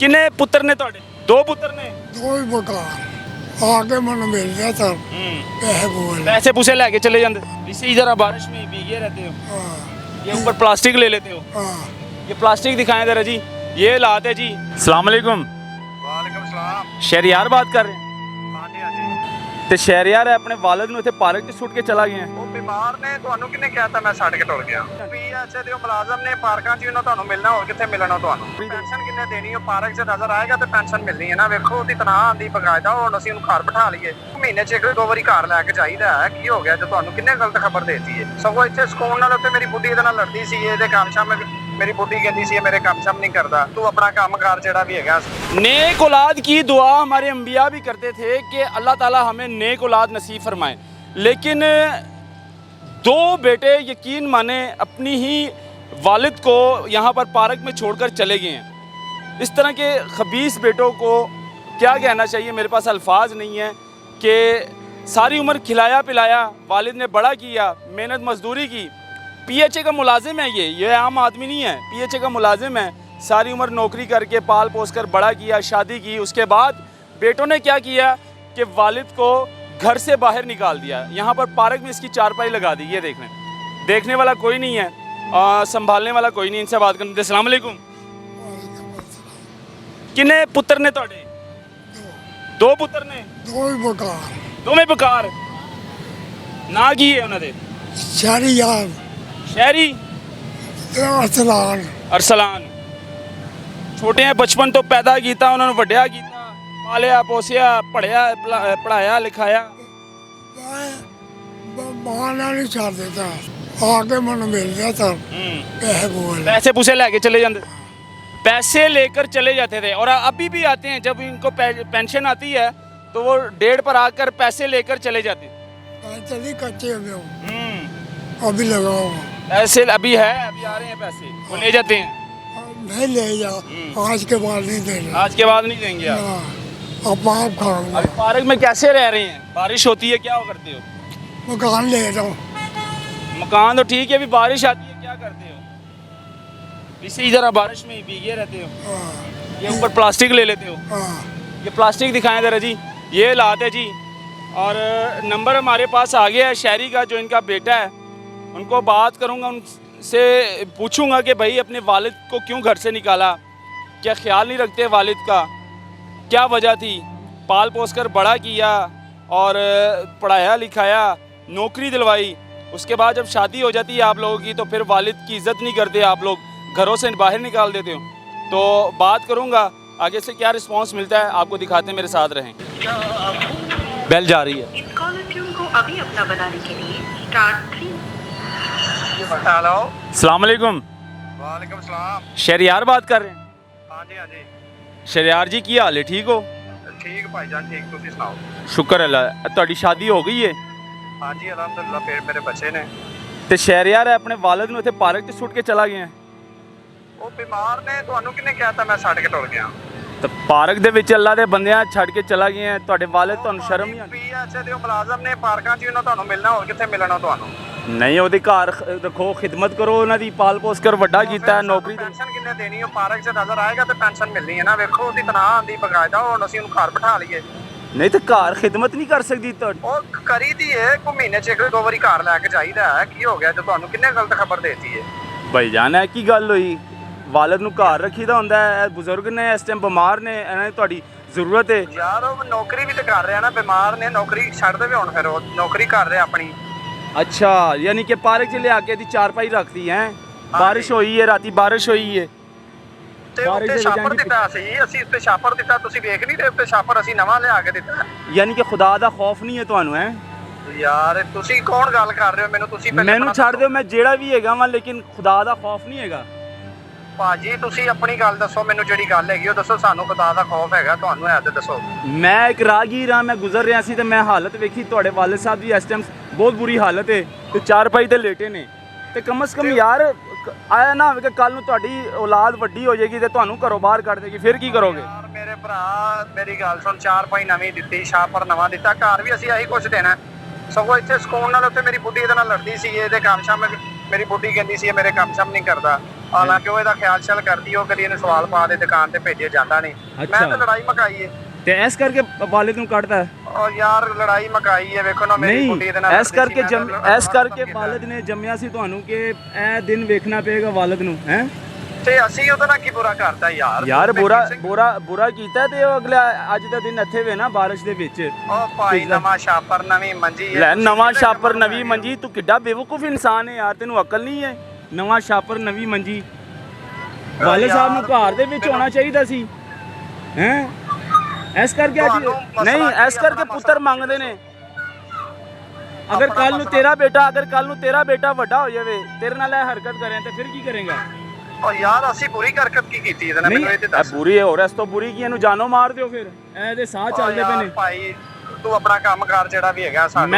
किन्ने पुत्र ने ਤੁਹਾਡੇ? दो पुत्र ने? दो ही मकान आगे मन मिल गया था पैसे बोल पैसे पूसे लेके चले जाते इसी जरा बारिश में भीगे रहते हो, हाँ ये ऊपर प्लास्टिक ले लेते हो। हाँ ये प्लास्टिक दिखाएं जरा जी, ये लात है जी। अस्सलाम वालेकुम। वालेकुम सलाम। शहरियार बात कर रहे हैं हाँ जी हाँ जी। ਤੇ ਸ਼ਹਿਰੀਆਰ ਆਪਣੇ ਵਾਲਿਦ ਨੂੰ ਇੱਥੇ ਪਾਰਕ 'ਚ ਸੁੱਟ ਕੇ ਚਲਾ ਗਿਆ। ਉਹ ਬਿਮਾਰ ਨੇ, ਤੁਹਾਨੂੰ ਕਿਹਨੇ ਕਹਿਤਾ ਮੈਂ ਛੱਡ ਕੇ ਟੁਰ ਗਿਆ? ਪੀਐਚਏ ਦੇ ਉਹ ਮੁਲਾਜ਼ਮ ਨੇ ਪਾਰਕਾਂ 'ਚ ਉਹਨਾਂ ਤੁਹਾਨੂੰ ਮਿਲਣਾ, ਹੋਰ ਕਿੱਥੇ ਮਿਲਣਾ ਤੁਹਾਨੂੰ? ਪੈਨਸ਼ਨ ਕਿੰਨੇ ਦੇਣੀ? ਉਹ ਪਾਰਕ 'ਚ ਨਜ਼ਰ ਆਏਗਾ ਤੇ ਪੈਨਸ਼ਨ ਮਿਲਣੀ ਹੈ ਨਾ। ਵੇਖੋ ਉਹਦੀ ਤਨਖਾਹ ਆਂਦੀ ਬਕਾਇਦਾ, ਹੁਣ ਅਸੀਂ ਉਹਨੂੰ ਘਰ ਬਿਠਾ ਲਈਏ। ਮਹੀਨੇ 'ਚ ਇੱਕ ਦੋ ਵਾਰੀ ਘਰ ਲੈ ਕੇ ਚਾਹੀਦਾ ਹੈ। ਕੀ ਹੋ ਗਿਆ ਜੇ ਤੁਹਾਨੂੰ ਕਿੰਨੇ ਗਲਤ ਖਬਰ ਦੇਤੀ ਹੈ? ਸਗੋਂ ਇੱਥੇ ਸਕੂਨ ਨਾਲ ਉੱਤੇ ਮੇਰੀ ਬੁੱਢੀ ਇਹਦੇ ਨਾਲ ਲੜਦੀ ਸੀ, ਇਹਦੇ ਕੰਮ ਸ਼ਾਮ मेरी बुढ़ी कहती सी मेरे काम शाम नहीं करता, तू अपना काम कार जेड़ा भी है। नेक औलाद की दुआ हमारे अंबिया भी करते थे कि अल्लाह ताला हमें नेक औलाद नसीब फरमाए, लेकिन दो बेटे यकीन माने अपनी ही वालिद को यहाँ पर पार्क में छोड़कर चले गए हैं। इस तरह के खबीस बेटों को क्या कहना चाहिए, मेरे पास अल्फाज नहीं है कि सारी उम्र खिलाया पिलाया, वालिद ने बड़ा किया, मेहनत मजदूरी की। पीएचए का मुलाजिम है, ये आम आदमी नहीं है, पीएचए का मुलाजिम है। सारी उम्र नौकरी करके पाल पोस कर बड़ा किया, शादी की। उसके बाद बेटों ने क्या किया कि वालिद को घर से बाहर निकाल दिया। यहाँ पर पार्क में इसकी चारपाई लगा दी। ये देखने वाला कोई नहीं है, संभालने वाला कोई नहीं। इनसे बात करते। अस्सलाम वालेकुम। किन्ने पुत्र ने ਤੁਹਾਡੇ? दो पुत्र ने? दो ही मकान ਦੋਵੇਂ ਬਕਾਰ ਨਾ ਕੀ ਹੈ ਉਹਨਾਂ ਦੇ? शहरी यार शहरी अरसलान अरसलान छोटे हैं, बचपन तो पैदा किया उन्होंने, वड्या किया, पालिया पोसिया, पढ़ाया लिखाया। बहाना नहीं छोड़ देता, आगे मन मिल गया था पैसे बोल पैसे पूसे लेके चले जाते, पैसे लेकर चले जाते थे और अभी भी आते हैं। जब इनको पेंशन आती है तो वो डेढ़ पर आकर पैसे लेकर चले जाते हैं। चली कच्चे में हूँ, अभी लगाओ पैसे अभी है, अभी आ रहे हैं पैसे, वो ले जाते हैं। नहीं ले जाओ, आज के बाद नहीं देना। आज के बाद नहीं देंगे आप? हाँ, अब आप खाऊंगा। अभी पार्क में कैसे रह रहे हैं? बारिश होती है, क्या करते हो? मकान ले जाओ। मकान तो ठीक है, अभी बारिश आती है, क्या करते हो? इसी जरा बारिश में भीगे रहते हो, हाँ ये ऊपर प्लास्टिक ले लेते हो। हाँ ये प्लास्टिक दिखाएं जरा जी, ये लात है जी। और नंबर हमारे पास आ गया है शहरी का, जो इनका बेटा है। उनको बात करूंगा, उनसे पूछूंगा कि भाई अपने वालिद को क्यों घर से निकाला, क्या ख्याल नहीं रखते वालिद का, क्या वजह थी? पाल पोस कर बड़ा किया और पढ़ाया लिखाया, नौकरी दिलवाई। उसके बाद जब शादी हो जाती है आप लोगों की तो फिर वालिद की इज़्ज़त नहीं करते, आप लोग घरों से बाहर निकाल देते हो। तो बात करूंगा, आगे से क्या रिस्पांस मिलता है आपको दिखाते हैं, मेरे साथ रहें। बेल जा रही है। इस कॉलर ट्यून को अभी अपना बनाने के लिए *3। हेलो अस्सलाम वालेकुम। वालेकुम सलाम। शहरियार बात कर रहे हैं? हाँ जी हाँ जी। शहरियार जी की हाल है, ठीक हो? ठीक भाईजान, ठीक। तुसी सुनाओ? शुक्र अल्लाह। ਤੁਹਾਡੀ शादी हो गई है? हाँ जी अलहमदुलिल्लाह, फिर मेरे बच्चे ने। ਤੇ ਸ਼ਹਿਰਿਆਰ ਆਪਣੇ ਵਾਲਿਦ ਨੂੰ ਇੱਥੇ ਪਾਰਕ 'ਚ ਸੁੱਟ ਕੇ ਚਲਾ ਗਿਆ। ਉਹ ਬਿਮਾਰ ਨੇ, ਤੁਹਾਨੂੰ ਕਿਹਨੇ ਕਹਿਤਾ ਮੈਂ ਛੱਡ ਕੇ ਟੁਰ ਗਿਆ? ਤਾਂ ਪਾਰਕ ਦੇ ਵਿੱਚ ਅੱਲਾ ਦੇ ਬੰਦਿਆਂ ਛੱਡ ਕੇ ਚਲਾ ਗਏ ਆ। ਤੁਹਾਡੇ ਵਾਲਿਦ ਤੁਹਾਨੂੰ ਸ਼ਰਮ ਨਹੀਂ ਆਉਂਦੀ? ਪੀਐਚਏ ਦੇ ਉਹ ਮੁਲਾਜ਼ਮ ਨੇ ਪਾਰਕਾਂ 'ਚ ਉਹਨਾਂ ਤੁਹਾਨੂੰ ਮਿਲਣਾ, ਹੋਰ ਕਿੱਥੇ ਮਿਲਣਾ ਤੁਹਾਨੂੰ? ਨਹੀਂ, ਉਹਦੇ ਘਰ ਰੱਖੋ, ਖਿਦਮਤ ਕਰੋ ਉਹਨਾਂ ਦੀ, ਪਾਲ ਪੋਸ ਕਰ ਵੱਡਾ ਕੀਤਾ, ਨੌਕਰੀ ਦੇ। ਪੈਨਸ਼ਨ ਕਿੰਨੇ ਦੇਣੀ? ਉਹ ਪਾਰਕ 'ਚ ਨਜ਼ਰ ਆਏਗਾ ਤੇ ਪੈਨਸ਼ਨ ਮਿਲਣੀ ਹੈ ਨਾ। ਵੇਖੋ ਉਹਦੀ ਤਨਖਾਹ ਆਂਦੀ ਬਕਾਇਦਾ, ਹੁਣ ਅਸੀਂ ਉਹਨੂੰ ਘਰ ਬਿਠਾ ਲਈਏ। ਨਹੀਂ ਤਾਂ ਘਰ ਖਿਦਮਤ ਨਹੀਂ ਕਰ ਸਕਦੀ ਤੁਹਾਡੀ? ਉਹ ਕਰੀ ਦੀ ਹੈ, ਕੋਈ ਮਹੀਨੇ 'ਚ ਇੱਕ ਦੋ ਵਾਰੀ ਘਰ ਲੈ ਕੇ ਚਾਹੀਦਾ ਹੈ। ਕੀ ਹੋ ਗਿਆ ਜੇ ਤੁਹਾਨੂੰ ਕਿੰਨੇ ਗਲਤ ਖਬਰ ਦੇਤੀ ਹੈ? ਭਾਈ ਜਾਨ ਹੈ ਕੀ ਗੱਲ ਹੋਈ? ਵਾਲਿਦ ਨੂੰ ਘਰ ਰੱਖੀਦਾ ਹੁੰਦਾ ਹੈ, ਇਹ ਬਜ਼ੁਰਗ ਨੇ, ਇਸ ਟਾਈਮ ਬਿਮਾਰ ਨੇ, ਇਹਨਾਂ ਦੀ ਤੁਹਾਡੀ ਜ਼ਰੂਰਤ ਹੈ। ਯਾਰ ਉਹ ਨੌਕਰੀ ਵੀ ਤੇ ਕਰ ਰਿਹਾ ਨਾ, ਬਿਮਾਰ ਨੇ, ਨੌਕਰੀ ਛੱਡ ਦੇਵੇ ਹੁਣ, ਫਿਰ ਉਹ ਨੌਕਰੀ ਕਰ ਰਿਹਾ ਆਪਣੀ। अच्छा, यानी कि पार्क च ले आके दी चारपाई रख दी है। बारिश हुई है, राती बारिश हुई है ਤੇ ਉੱਤੇ ਛਾਪਰ ਦਿੱਤਾ ਸੀ, ਅਸੀਂ ਉੱਤੇ ਛਾਪਰ ਦਿੱਤਾ, ਤੁਸੀਂ ਵੇਖ ਨਹੀਂ ਰਹੇ? ਉੱਤੇ ਛਾਪਰ ਅਸੀਂ ਨਵਾਂ ਲਿਆ ਕੇ ਦਿੱਤਾ। यानी कि खुदा दा खौफ नहीं है ਤੁਹਾਨੂੰ ਹੈ? ਯਾਰ ਤੁਸੀਂ ਕੌਣ ਗੱਲ ਕਰ ਰਹੇ ਹੋ? ਮੈਨੂੰ ਤੁਸੀਂ ਪਹਿਲਾਂ ਮੈਨੂੰ ਛੱਡ ਦਿਓ, ਮੈਂ ਜਿਹੜਾ ਵੀ ਹੈਗਾ ਵਾਂ, ਲੇਕਿਨ ਖੁਦਾ ਦਾ ਖੌਫ ਨਹੀਂ ਹੈਗਾ। ਭਾਜੀ ਤੁਸੀਂ ਆਪਣੀ ਗੱਲ ਦੱਸੋ, ਮੈਨੂੰ ਜਿਹੜੀ ਗੱਲ ਹੈਗੀ ਉਹ ਦੱਸੋ। ਸਾਨੂੰ ਖੁਦਾ ਦਾ ਖੌਫ ਹੈਗਾ, ਤੁਹਾਨੂੰ ਹੈ ਤੇ ਦੱਸੋ। ਮੈਂ ਇੱਕ ਰਾਹਗੀਰ ਹਾਂ, ਮੈਂ ਗੁਜ਼ਰ ਰਿਹਾ ਸੀ ਤੇ ਮੈਂ ਹਾਲਤ ਵੇਖੀ, ਤੁਹਾਡੇ ਵਾਲਿਦ ਸਾਹਿਬ ਦੀ ਇਸ ਟਾਈਮ ਬਹੁਤ ਬੁਰੀ ਹਾਲਤ ਹੈ ਤੇ ਚਾਰਪਾਈ ਤੇ ਲੇਟੇ ਨੇ। ਤੇ ਕਮ ਸੇ ਕਮ ਯਾਰ ਆਇਆ ਨਾ ਹੋਵੇ ਕਿ ਕੱਲ ਨੂੰ ਤੁਹਾਡੀ ਔਲਾਦ ਵੱਡੀ ਹੋ ਜਾਏਗੀ ਤੇ ਤੁਹਾਨੂੰ ਘਰੋਂ ਬਾਹਰ ਕੱਢ ਦੇਗੀ, ਫਿਰ ਕੀ ਕਰੋਗੇ? ਯਾਰ ਮੇਰੇ ਭਰਾ ਮੇਰੀ ਗੱਲ ਸੁਣ, ਚਾਰਪਾਈ ਨਵੀਂ ਦਿੱਤੀ, ਛਾਪਰ ਨਵਾਂ ਦਿੱਤਾ, ਘਰ ਵੀ ਅਸੀਂ ਆਹੀ ਕੁਝ ਦੇਣਾ। ਸਗੋਂ ਇੱਥੇ ਸਕੂਨ ਨਾਲ ਉੱਤੇ ਮੇਰੀ ਬੁੱਢੀ ਇਹਦੇ ਨਾਲ ਲੜਦੀ ਸੀ, ਇਹਦੇ ਕੰਮ ਸ਼ਾਮ ਮੇਰੀ ਬੁੱਢੀ ਕਹਿੰਦੀ ਸੀ ਮੇਰੇ ਕੰਮ ਸ਼ਾਮ ਨਹੀਂ ਕਰਦਾ। ਹਾਲਾਂਕਿ ਉਹ ਇਹਦਾ ਖਿਆਲ ਛਲ ਕਰਦੀ, ਉਹ ਕਦੀ ਇਹਨੂੰ ਸਵਾਲ ਪਾ ਦੇ ਦੁਕਾਨ ਤੇ ਭੇਜੇ ਜਾਂਦਾ ਨਹੀਂ। ਮੈਂ ਅੱਛਾ। ਤਾਂ ਲੜਾਈ ਮਕਾਈ ਹੈ ਤੇ ਇਸ ਕਰਕੇ ਵਾਲਿਦ ਨੂੰ ਕੱਢਦਾ ਹੈ? ਔਰ ਯਾਰ ਲੜਾਈ ਮਕਾਈ ਹੈ, ਵੇਖੋ ਨਾ ਮੇਰੀ ਨਹੀਂ, ਕੁੜੀ ਦੇ ਨਾਲ ਇਸ ਕਰਕੇ ਇਸ ਕਰਕੇ ਕੀਤਾ। ਵਾਲਿਦ ਨੇ ਜੰਮਿਆ ਸੀ ਤੁਹਾਨੂੰ ਕਿ ਇਹ ਦਿਨ ਵੇਖਣਾ ਪਏਗਾ ਵਾਲਿਦ ਨੂੰ, ਹੈ? ਤੇ ਅਸੀਂ ਉਹਦਾ ਨਾਲ ਕੀ ਬੁਰਾ ਕਰਤਾ ਯਾਰ? ਯਾਰ ਬੁਰਾ ਕੀਤਾ ਤੇ ਉਹ ਅਗਲਾ ਅੱਜ ਦਾ ਦਿਨ ਇੱਥੇ ਵੇ ਨਾ ਬਾਰਿਸ਼ ਦੇ ਵਿੱਚ। ਉਹ ਭਾਈ ਨਵਾਂ ਛਾਪਰ ਨਵੀਂ ਮੰਜੀ ਹੈ। ਲੈ ਨਵਾਂ ਛਾਪਰ ਨਵੀਂ ਮੰਜੀ, ਤੂੰ ਕਿੱਡਾ ਬੇਵਕੂਫ ਇਨਸਾਨ ਹੈ ਯਾਰ, ਤੈਨੂੰ ਅਕਲ ਨਹੀਂ ਹੈ? ਨਵਾਂ ਛਾਪਰ ਨਵੀਂ ਮੰਜੀ, ਵਾਲਿਦ ਸਾਹਿਬ ਨੂੰ ਘਰ ਦੇ ਵਿੱਚ ਹੋਣਾ ਚਾਹੀਦਾ ਸੀ, ਹੈ? ਇਸ ਕਰਕੇ ਅੱਜ ਨਹੀਂ, ਇਸ ਕਰਕੇ ਪੁੱਤਰ ਮੰਗਦੇ ਨੇ। ਅਗਰ ਕੱਲ ਨੂੰ ਤੇਰਾ ਬੇਟਾ ਵੱਡਾ ਹੋ ਜਾਵੇ, ਤੇਰੇ ਨਾਲ ਇਹ ਹਰਕਤ ਕਰੇ ਤੇ ਫਿਰ ਕੀ ਕਰੇਗਾ? ਉਹ ਯਾਰ ਅਸੀਂ ਬੁਰੀ ਹਰਕਤ ਕੀ ਕੀਤੀ ਇਹਦੇ ਨਾਲ, ਨਹੀਂ ਮੈਨੂੰ ਇਹ ਤੇ ਦੱਸ। ਬੁਰੀ ਹੈ, ਹੋਰ ਇਸ ਤੋਂ ਬੁਰੀ ਕੀ? ਇਹਨੂੰ ਜਾਨੋਂ ਮਾਰ ਦਿਓ ਫਿਰ, ਇਹਦੇ ਸਾਹ ਚੱਲਦੇ ਪਏ ਨੇ। ਭਾਈ ਤੂੰ ਆਪਣਾ ਕੰਮਕਾਰ ਜਿਹੜਾ ਵੀ ਹੈਗਾ ਸਾਡੇ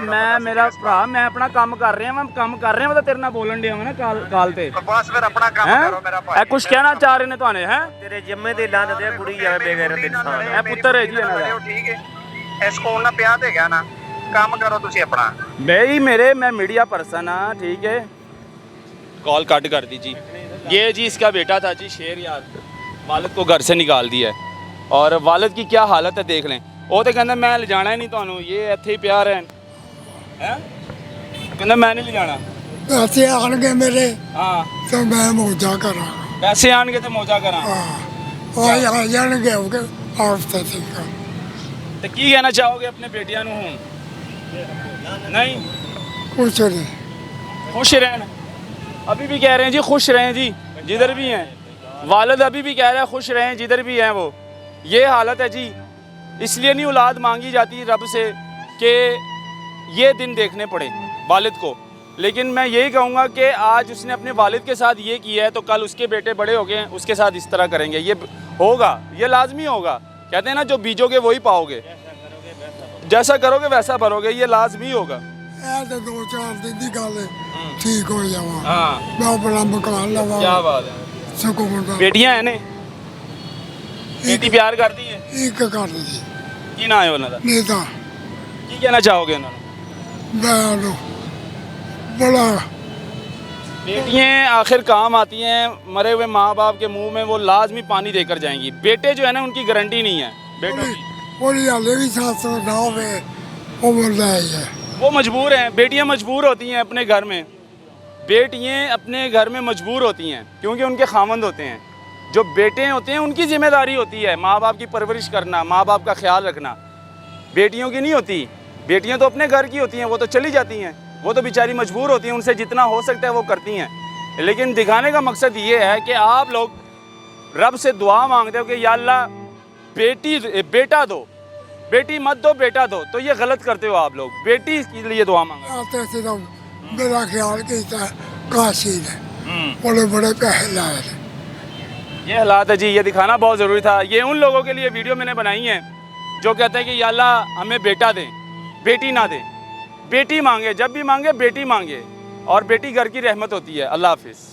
ਮੈਂ ਮੇਰਾ ਭਰਾ, ਮੈਂ ਆਪਣਾ ਕੰਮ ਕਰ ਰਿਹਾ, ਮੈਂ ਤਾਂ ਤੇਰੇ ਨਾਲ ਬੋਲਣ ਡਿਆ ਨਾ ਕਾਲ ਤੇ। ਬਸ ਫਿਰ ਆਪਣਾ ਕੰਮ ਕਰੋ ਮੇਰਾ ਭਾਈ। ਇਹ ਕੁਝ ਕਹਿਣਾ ਚਾਹ ਰਹੇ ਨੇ ਤੁਹਾਨੂੰ, ਹੈ? ਤੇਰੇ ਜੰਮੇ ਦੇ ਲੰਨ ਤੇ ਕੁੜੀ ਜਾਵੇ ਬੇਗੈਰਤ ਇਨਸਾਨ। ਇਹ ਪੁੱਤਰ ਹੈ ਜੀ ਇਹਨਾਂ ਦਾ। ਠੀਕ ਹੈ, ਇਸ ਕੋਲ ਨਾ ਪਿਆ ਤੇ ਗਿਆ ਨਾ, ਕੰਮ ਕਰੋ ਤੁਸੀਂ ਆਪਣਾ। मैं मीडिया पर्सन हाँ, ठीक है। कॉल कट कर दीजिए। ये जी इसका बेटा था जी, शेर यार, वालिद को घर से निकाल दिया है, और वालिद की क्या हालत है देख लें। वो तो कहना मैं ले जाना ही नहीं ਤੁਹਾਨੂੰ, ये ਇੱਥੇ ਹੀ ਪਿਆ ਰਹਿਣ, ਹੈ? ਕਹਿੰਦਾ ਮੈਂ ਨਹੀਂ ਲੈ ਜਾਣਾ। ਪੈਸੇ ਆਣਗੇ ਮੇਰੇ ਹਾਂ, ਤਾਂ ਮੈਂ ਮੌਜਾ ਕਰਾਂ। ਪੈਸੇ ਆਣਗੇ ਤੇ ਮੌਜਾ ਕਰਾਂ। ਆ ਜਾਣਗੇ ਹੋਗੇ ਆਫਤੇ ਠੀਕ। ਤੇ ਕੀ ਕਹਿਣਾ ਚਾਹੋਗੇ ਆਪਣੇ ਬੇਟਿਆਂ ਨੂੰ ਹੁਣ? नहीं ਕੁਛ ਨਹੀਂ। खुश रहें, अभी भी कह रहे हैं जी खुश रहें जी, जिधर भी हैं। वालिद अभी भी कह रहे हैं खुश रहें जिधर भी हैं वो। ये हालत है जी, इसलिए नहीं औलाद मांगी जाती रब से कि ये दिन देखने पड़े वालिद को। लेकिन मैं यही कहूँगा कि आज उसने अपने वालिद के साथ ये किया है, तो कल उसके बेटे बड़े हो गए उसके साथ इस तरह करेंगे। ये होगा, ये लाजमी होगा। कहते हैं ना, जो बीजोगे वही पाओगे, जैसा करोगे वैसा भरोगे, ये लाजमी होगा। ਇਹ ਤਾਂ 2-4 ਦਿਨ ਦੀ ਗੱਲ ਹੈ, ਠੀਕ ਹੋ ਜਾਵਾ। हाँ, ਮੈਂ ਆਪਣਾ ਮਕਾਨ ਲਵਾ, क्या बात है। ਸਕੂਨ ਦਾ बेटियां हैं ने, बेटी प्यार करती है? ਇੱਕ ਕਰ ਦੀ की ना है उन्होंने, ਨਹੀਂ ਤਾਂ की कहना चाहोगे उन्होंने? ਮੈਂ ਉਹਨੂੰ ਬੜਾ बेटियां आखिर काम आती हैं, मरे हुए माँ बाप के मुंह में वो लाजमी पानी देकर जाएंगी। बेटे जो है ना, उनकी गारंटी नहीं है बेटों की। ਉਹਦੀ ਹਾਲੇ ਵੀ ਸੱਸ ਨਾ ਹੋਵੇ, ਉਹ ਮਰਦਾ ਹੈ। वो मजबूर हैं, बेटियां मजबूर होती हैं अपने घर में, बेटियां अपने घर में मजबूर होती हैं क्योंकि उनके खामंद होते हैं। जो बेटे होते हैं उनकी जिम्मेदारी होती है माँ बाप की परवरिश करना, माँ बाप का ख्याल रखना। बेटियों की नहीं होती, बेटियां तो अपने घर की होती हैं, वो तो चली जाती हैं, वो तो बेचारी मजबूर होती हैं, उनसे जितना हो सकता है वो करती हैं। लेकिन दिखाने का मकसद ये है कि आप लोग रब से दुआ मांगते हो कि या अल्लाह बेटा दो, बेटी मत दो, बेटा दो, तो ये गलत करते हो आप लोग। बेटी के लिए दुआ मांगा। ਆਤੇ ਸਿਰਫ ਮੇਰਾ ਖਿਆਲ ਕੀਤਾ ਕਾਸ਼ੀ ਨੇ बड़े बड़े पैसे लाए थे। ये हालात है जी, ये दिखाना बहुत ज़रूरी था। ये उन लोगों के लिए वीडियो मैंने बनाई है जो कहते हैं कि या अल्लाह हमें बेटा दे, बेटी ना दे। बेटी मांगे, जब भी मांगे बेटी मांगे, और बेटी घर की रहमत होती है। अल्लाह हाफिज़।